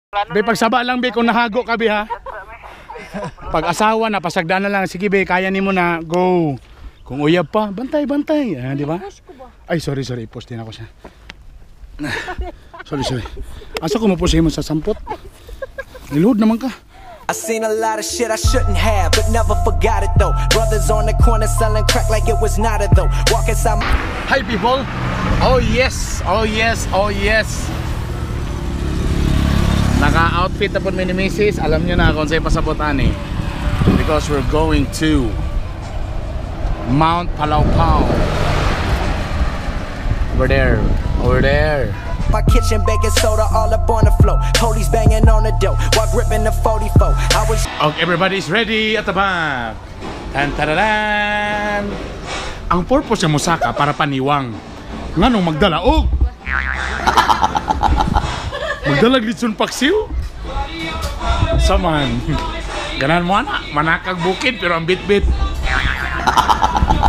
Be, pagsaba lang be kung nahago ka be ha. Pag asawa na pasagdan na lang, sige be, kaya nimo na, go. Kung uyab pa, bantay, di ba? Ay, sorry, post din ako siya. Sorry. Asa ko mo post mo sa sampot? Niluhod naman ka. I seen a lot of shit I shouldn't have, but never forgot it though. Brothers on the corner selling crack like it was not a though. Walk inside my... Hi people! Oh yes! Naka-outfit na po ni Mrs. Alam nyo na kung sa'yo pasabutan eh. Because we're going to Mount Palawpaw. Over there. My kitchen baking soda all up on the floor. Police banging on the door while gripping the 44. I was... Okay, everybody's ready at the back. Tan-tararan! Ang purpose ng musaka para paniwang. Nga nung magdala, oh! Magdalag litson paksiw? Samahan. Ganan mo na, manakag bukid pero ang bit-bit.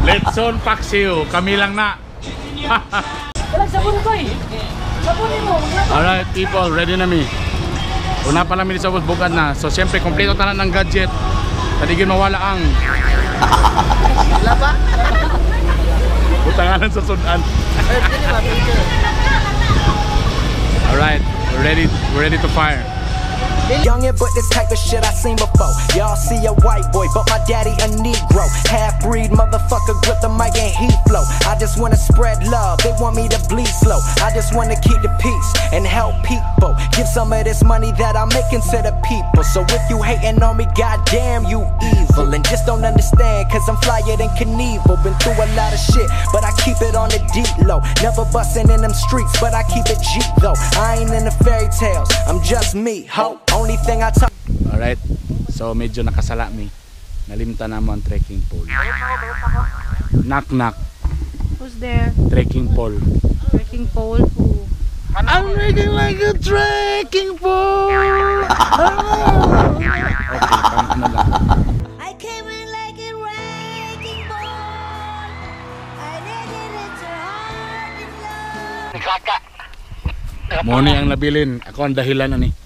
Litson paksiw, kami lang na. Sabon ko eh. Sabunin mo. Alright people, ready na mi. Una pa namin sa bukad na. So siyempre, kompleto tanan ng gadget. Tadigin mawala ang Laba? butanganan sa sudan. Alright, we're ready to fire. Youngin', but this type of shit I seen before. Y'all see a white boy, but my daddy a Negro. Half-breed motherfucker grip the mic and he flow. I just wanna spread love, they want me to bleed slow. I just wanna keep the peace and help people. Give some of this money that I'm making to the people. So if you hating on me, goddamn you evil. And just don't understand, cause I'm flyer than Knievel. Been through a lot of shit, but I keep it on the deep low. Never bustin' in them streets, but I keep it G though. I ain't in the fairy tales, I'm just me, ho. Only thing I talk. Alright, so medyo nakasala mi. Nalimta na mo ang trekking pole. Knock. Who's there? Trekking pole. Trekking pole? Who? I'm making like a trekking pole. Okay, ano lang. I came in like a wrecking ball. I needed it to heart and love. Muna ang nabilin. Ako ang dahilan ani.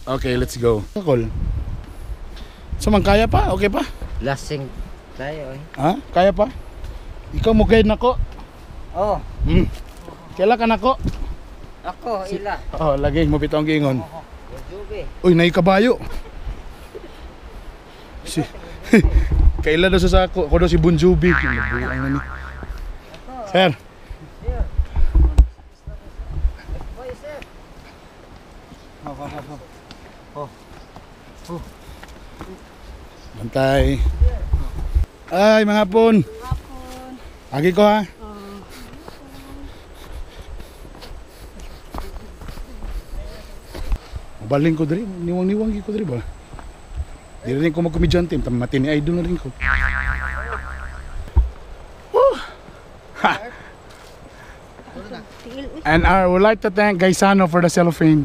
Okay, let's go. Cool. So man, kaya pa? Okay pa? Lasing tayo eh. Ha? Kaya pa? Ikaw mo guide nako. Oh. Kailan ka nako? Ako, ila. Oh, lagi mo bitong gingon. Jubi. Uy, naikabayo. Si kailan daw sa ako daw si Bon Jovi. Nabuang na ni. Sir. Oy, sir. Bantay. Ay, mga hapon. Agi ko ha. Baling ko diri, niwang-niwang ko diri ba? Di rin ko magkomedyante, matini idol na rin ko. And I would like to thank Gaisano for the cellophane.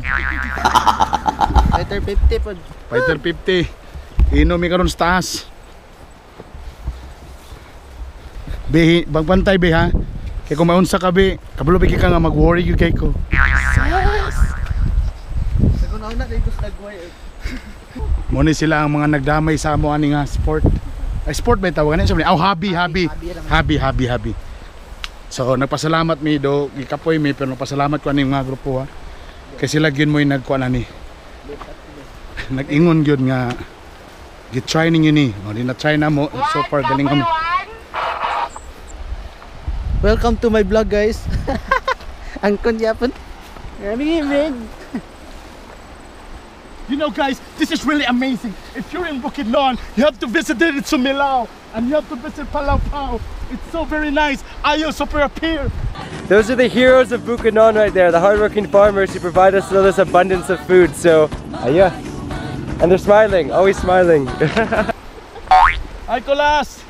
Fighter 50 po. Fighter 50. Inom karon sa taas. Be, bagpantay be ha. Kaya kung maunsa ka be, kabalo be ka nga mag-worry yung kay ko. Muna sila ang mga nagdamay sa amo ani nga sport. Ay sport ba tawag ani? Oh, hobby. So nagpasalamat mi do, gikapoy mi pero nagpasalamat ko ani mga grupo ha. Kasi sila gyud moy nagkuan ani. Nag-ingon gyud nga gi-try ninyo ni. O di na try na mo. So far galing kami. Welcome to my vlog, guys. Ang kunyapon. You know guys, this is really amazing. If you're in Bukidnon, you have to visit Diritsu Milao and you have to visit Palawpaw. It's so very nice. Ayo super appear. Those are the heroes of Bukidnon right there, the hardworking farmers who provide us with this abundance of food. So, yeah. And they're smiling, always smiling. Hi, Colas.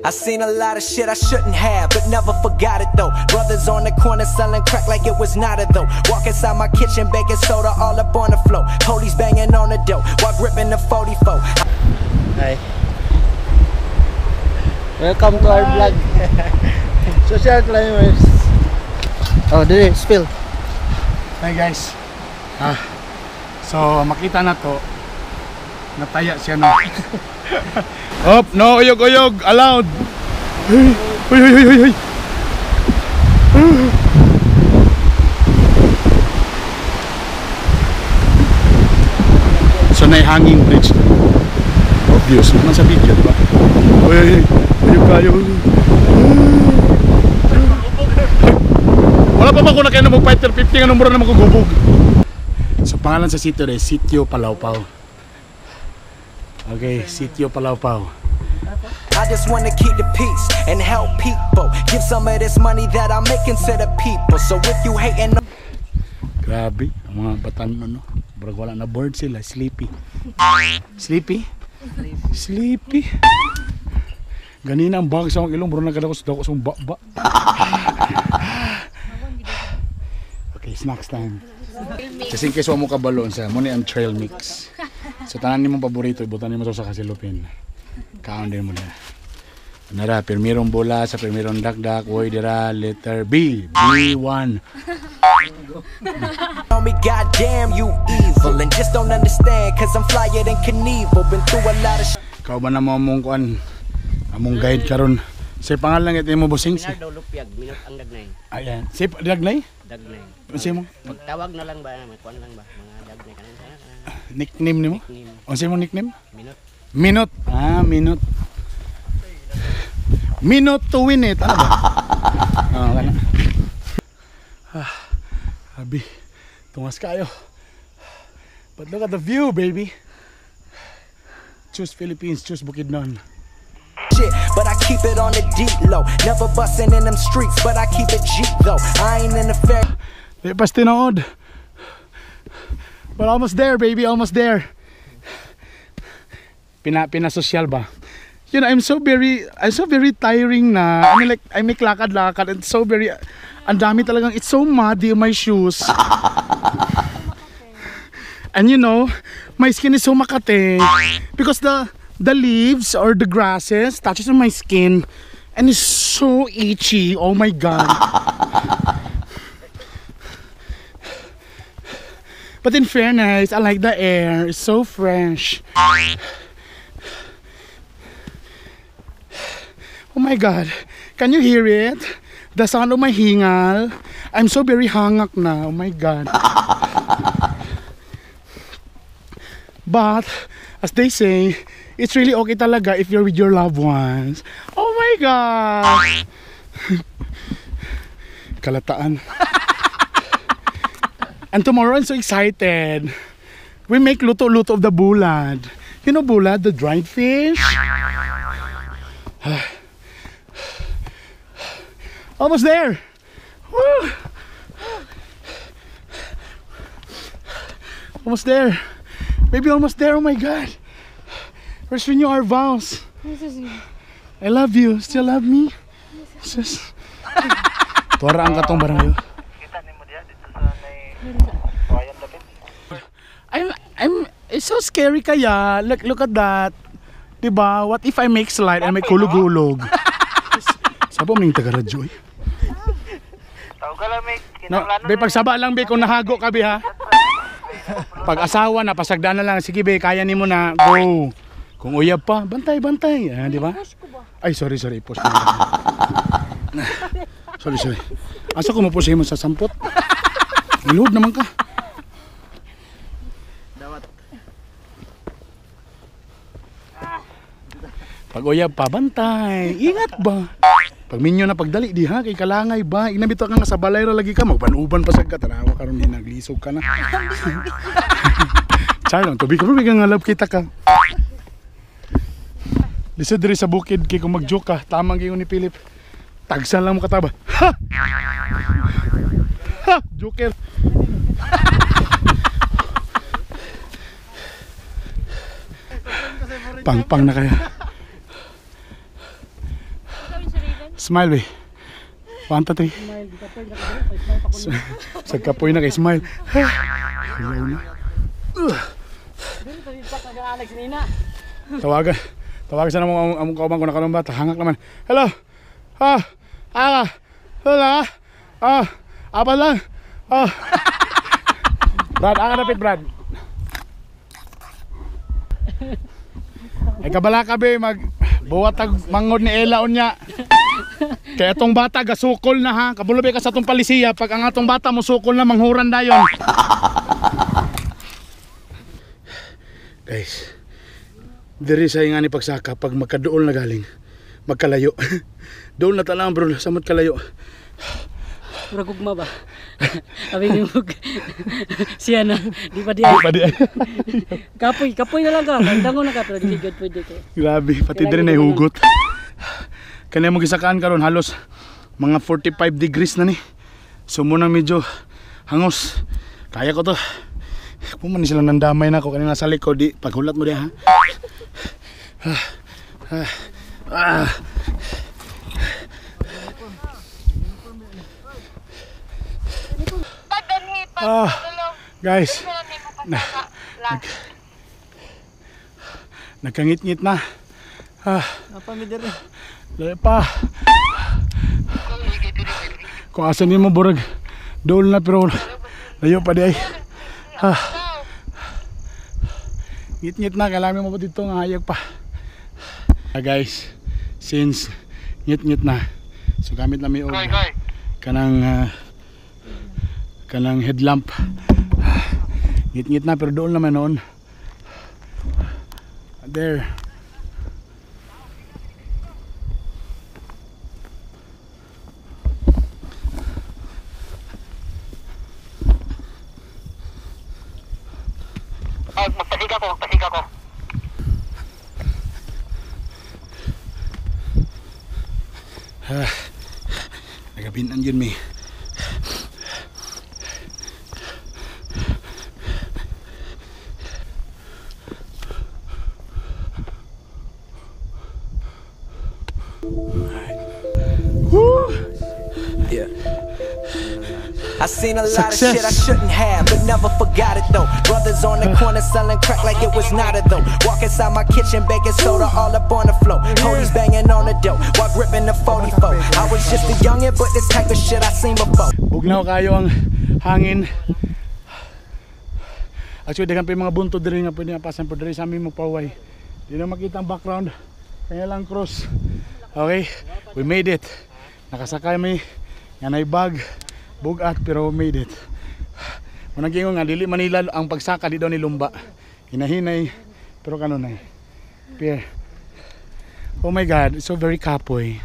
I seen a lot of shit I shouldn't have, but never forgot it though. Brothers on the corner selling crack like it was not a though. Walk inside my kitchen baking soda all up on the floor. Police banging on the door while gripping the 44. Hi. Welcome to our vlog. Social climbers. Oh, did it spill? Hi guys. So makita na to, nataya siya no. Op, no uyog allowed. Uy. So na hanging bridge. Obvious naman sa video, diba? Uy, kayo. Wala pa ba kung na kayo na mag-fighter 50 nga numero na magugubog. So pangalan sa sitio rin, Sitio Palawpaw. Okay, Sitio Palawpaw. I just wanna keep the peace and help people. Give some of this money that I'm making to the people. So if you hating, Grabe, ang mga batan no. Brag wala na board sila, sleepy. Sleepy? Sleepy. Ganina ang bag sa akong ilong, bro nagkada ko sa baba. Okay, snacks time. Just in case mo kabalon sa mo ni ang trail mix. So tanan nimong paborito, ibutan nimo sa kasilupin. Kaon din mo na. Nara, pirmirong bola sa pirmirong dakdak, woy dira letter B, B1. tell me goddamn you evil and just don't understand cause I'm flyer than Knievel. Been through a lot of shit. Kau ba na mo among kuan? Among guide karon. Say pangalan ito mo bossing. Pinardo Lupyag, minot ang dagnay. Ayan. Say dagnay? Dagnay. Say mo Magtawag na lang ba, kuan lang ba, mga dagnay kanan sana. nickname nimo? Nickname. Ano say mo nickname? Minot. Minot. Ah, Minot. Minot to win it. Ano ba? Ah, kana. Abi. Tungas kayo. But look at the view, baby. Choose Philippines, choose Bukidnon. Shit, but I keep it on the deep low. Never bustin' in them streets, but I keep it G though. I ain't in the fair. Di pas tinood. But almost there, baby, almost there. Pinasosyal ba? You know, I'm so very tiring na. I mean, like, I make lakad-lakad and so very, ang dami talagang, it's so muddy in my shoes. And you know, my skin is so makate because the leaves or the grasses touches on my skin and it's so itchy. Oh my god. But in fairness, I like the air. It's so fresh. Oh my god. Can you hear it? The sound of my hingal. I'm so very hangak na. Oh my god. But as they say, it's really okay talaga if you're with your loved ones. Oh my god. Kalataan. And tomorrow I'm so excited. We make luto-luto of the bulad. You know bulad, the dried fish? Almost there. Woo. Almost there. Maybe almost there. Oh my god. Let's renew our vows. I love you. Still love me? Sis. Tuara ang katong barang yun. It's so scary kaya. Look at that. Diba? What if I make slide and may kulog-hulog? Sabo ming taga-radyo eh. No, be pagsaba lang be kung nahago ka be ha. Pag asawa na pasagdan na lang, sige be kaya nimo na go. Kung uyab pa, bantay, di ba? Ay sorry, push mo. Sorry. Asa ko mo push mo sa sampot? Iluhod naman ka. Pag uyab pa, bantay. Ingat ba? Pag minyo na pagdali di ha, kay kalangay ba? Inabito ka nga sa balay ra lagi ka, magpanuban pa sa ka, tanawa karon din naglisog ka na. Charo, tubig ka nga love kita ka. Lisod diri sa bukid kay kung mag-joke ka, tamang kayo ni Philip. Tagsan lang mo kataba. Ha! Ha! Joker. Pang na kaya. Smile we. 1, 2, 3. Sa kapoy na kay smile. Ayaw na. Tawagan sa namong among kaubang ko na kanong bata. Hangak naman. Hello. Hola. Apa lang. Brad, ang dapit Brad. Ay kabala ka be, buwat ag mangod ni Ella unya. Kaya itong bata gasukol na ha. Kabulobe ka sa itong palisiya. Pag ang atong bata mo sukol na, manghuran dayon. Guys, diri sa nga ni pagsaka pag magkaduol na galing, magkalayo. Doon na talang bro, samot kalayo. Ragugma ba? Sabi niyo siya na, di pa di ay. Kapoy na lang ka. Dango na ka pero di good pwede ko. Grabe, pati din ay hugot. Kanya mo gisakaan karon halos mga 45 degrees na ni. So muna medyo hangos. Kaya ko to. Kung man silang nandamay na ako kanina sa likod, di paghulat mo di ha. Guys, nagkangit-ngit na. Layo pa. Kung asan mo burag dool na pero layo pa di ay. Ngit-ngit na, kailangan mo pa dito nga hayag pa. Guys, since ngit-ngit na, so gamit namin og kanang headlamp. Ngit-ngit na pero doon naman noon. There. Magpahiga ko. Nagabinan yun may. I seen a lot of shit I shouldn't have, but never forgot it though. Brothers on the corner selling crack like it was not a though. Walk inside my kitchen, baking soda all up on the floor. Homies banging on the dough while gripping the 44. I was just a youngin', but this type of shit I seen before. Bugnaw kayo ang hangin. Actually, dagan pa yung mga bunto diri nga pwede napasan po diri sa amin mo paway. Di na makita ang background. Kaya lang cross. Okay, we made it. Nakasakay may yanay bag. Bugat pero made it. Manang gingon nga dili Manila ang pagsaka di daw ni Lumba. Hinahinay pero kanunay. Pier. Oh my god, it's so very kapoy.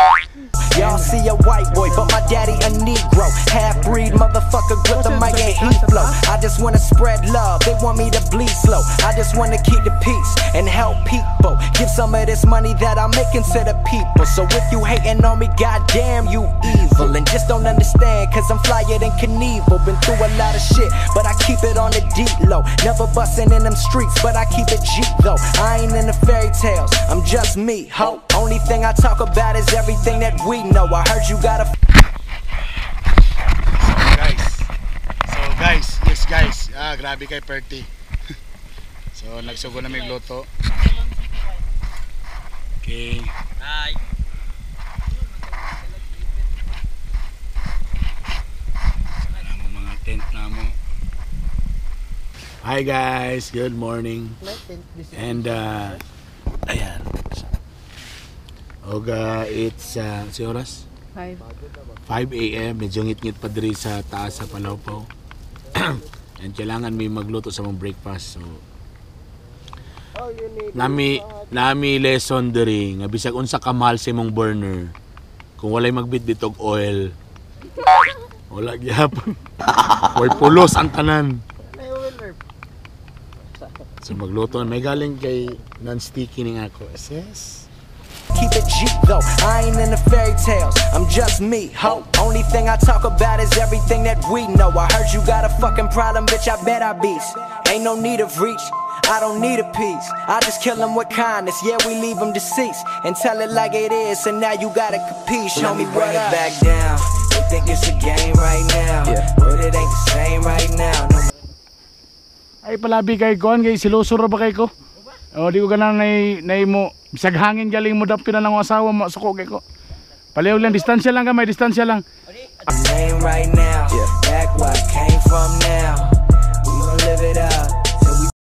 Y'all see a white boy, but my daddy a Negro. Half-breed motherfucker, grip the mic and heat flow. I just wanna spread love, they want me to bleed slow. I just wanna keep the peace and help people. Give some of this money that I'm making to the people. So if you hating on me, goddamn you evil. And just don't understand, cause I'm flyer than Knievel. Been through a lot of shit, but I keep it on the deep low. Never bustin' in them streets, but I keep it G though. I ain't in the fairy tales, I'm just me, ho. Only thing I talk about is everything that we know. I heard you got a Yes guys, grabe kay Perty. So nagsugo na may luto. Okay. Hi. Wala mo mga tent na mo. Hi guys, good morning. And ayan. Oga, it's si oras? 5 AM, medyo ngit-ngit pa diri sa taas sa Palawpaw. And kailangan may magluto sa mong breakfast. So nami lesson diri nga bisag unsa ka mahal sa imong burner, kung walay magbit ditog oil, wala gyapon. Or pulos ang tanan. So magluto may galing kay non-sticky ning ako. Yes. Keep it G though, I ain't in the fairy tales, I'm just me, ho. Only thing I talk about is everything that we know. I heard you got a fucking problem, bitch, I bet I beast. Ain't no need of reach, I don't need a piece. I just kill them with kindness, yeah, we leave them deceased. And tell it like it is, and now you gotta compete. Show me what up. Back down, they think it's a game right now, but it ain't the same right now. No. Ay palabi kay kon kay silusuro ba kay ko? O di ko ganang nay mo bisag hangin galing mo dapin na ng asawa mo suko kay ko. Paliw lang distansya lang gamay, distansya lang. Name right now, back where I came from now. We gon' live it up.